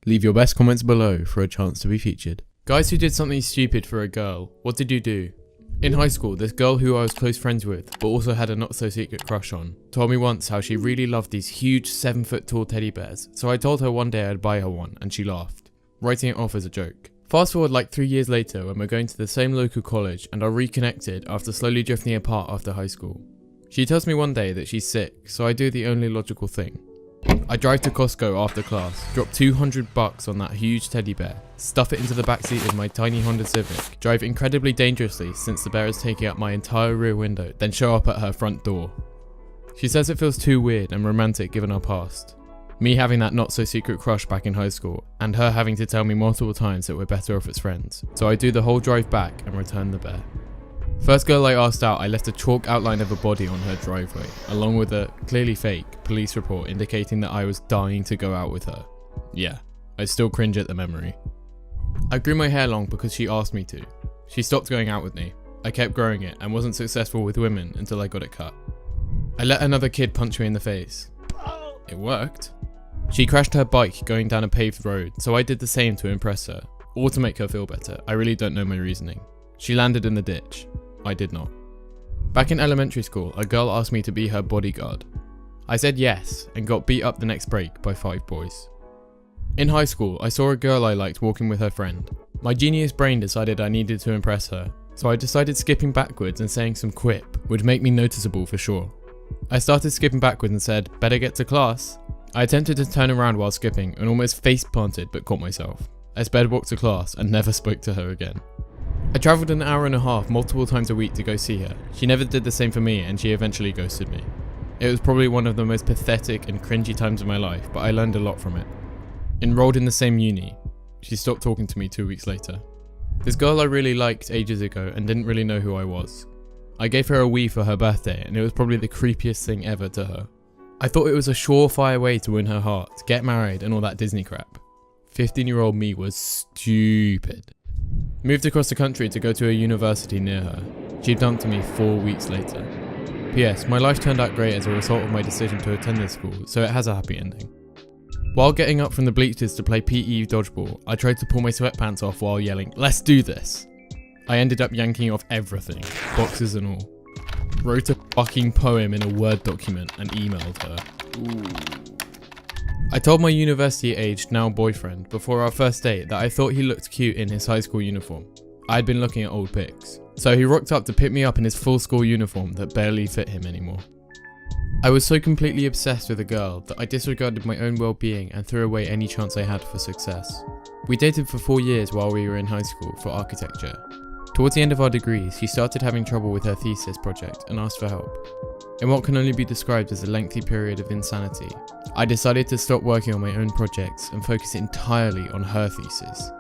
Leave your best comments below for a chance to be featured. Guys who did something stupid for a girl, what did you do? In high school, this girl who I was close friends with, but also had a not so secret crush on, told me once how she really loved these huge 7-foot tall teddy bears, so I told her one day I'd buy her one, and she laughed, writing it off as a joke. Fast forward like 3 years later when we're going to the same local college and are reconnected after slowly drifting apart after high school. She tells me one day that she's sick, so I do the only logical thing. I drive to Costco after class, drop $200 on that huge teddy bear, stuff it into the backseat of my tiny Honda Civic, drive incredibly dangerously since the bear is taking up my entire rear window, then show up at her front door. She says it feels too weird and romantic given our past. Me having that not so secret crush back in high school, and her having to tell me multiple times that we're better off as friends, so I do the whole drive back and return the bear. First girl I asked out, I left a chalk outline of a body on her driveway, along with a, clearly fake, police report indicating that I was dying to go out with her. Yeah, I still cringe at the memory. I grew my hair long because she asked me to. She stopped going out with me. I kept growing it and wasn't successful with women until I got it cut. I let another kid punch me in the face. It worked. She crashed her bike going down a paved road, so I did the same to impress her, or to make her feel better. I really don't know my reasoning. She landed in the ditch. I did not. Back in elementary school, a girl asked me to be her bodyguard. I said yes, and got beat up the next break by 5 boys. In high school, I saw a girl I liked walking with her friend. My genius brain decided I needed to impress her, so I decided skipping backwards and saying some quip would make me noticeable for sure. I started skipping backwards and said, "Better get to class." I attempted to turn around while skipping and almost face planted but caught myself. I sped walked to class and never spoke to her again. I travelled an hour and a half multiple times a week to go see her. She never did the same for me and she eventually ghosted me. It was probably one of the most pathetic and cringy times of my life, but I learned a lot from it. Enrolled in the same uni. She stopped talking to me 2 weeks later. This girl I really liked ages ago and didn't really know who I was. I gave her a Wii for her birthday and it was probably the creepiest thing ever to her. I thought it was a surefire way to win her heart, get married and all that Disney crap. 15-year-old me was stupid. Moved across the country to go to a university near her. She dumped me 4 weeks later. P.S. My life turned out great as a result of my decision to attend this school, so it has a happy ending. While getting up from the bleachers to play PE dodgeball, I tried to pull my sweatpants off while yelling, "Let's do this!" I ended up yanking off everything, boxes and all. Wrote a fucking poem in a Word document and emailed her. Ooh. I told my university-aged now boyfriend before our first date that I thought he looked cute in his high school uniform. I'd been looking at old pics, so he rocked up to pick me up in his full school uniform that barely fit him anymore. I was so completely obsessed with a girl that I disregarded my own well-being and threw away any chance I had for success. We dated for 4 years while we were in high school for architecture. Towards the end of our degrees, she started having trouble with her thesis project and asked for help. In what can only be described as a lengthy period of insanity, I decided to stop working on my own projects and focus entirely on her thesis.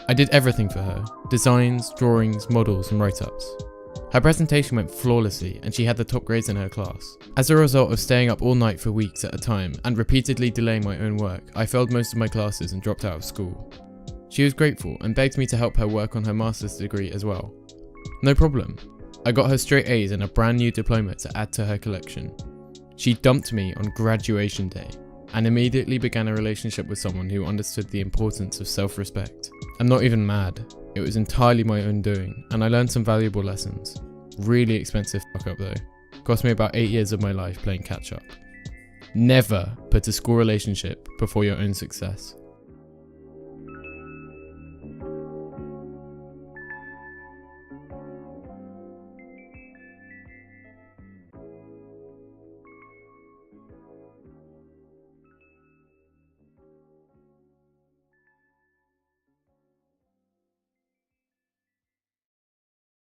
I did everything for her: designs, drawings, models and write-ups. Her presentation went flawlessly and she had the top grades in her class. As a result of staying up all night for weeks at a time and repeatedly delaying my own work, I failed most of my classes and dropped out of school. She was grateful and begged me to help her work on her master's degree as well. No problem. I got her straight A's and a brand new diploma to add to her collection. She dumped me on graduation day and immediately began a relationship with someone who understood the importance of self-respect. I'm not even mad. It was entirely my own doing and I learned some valuable lessons. Really expensive fuck up though. Cost me about 8 years of my life playing catch up. Never put a school relationship before your own success.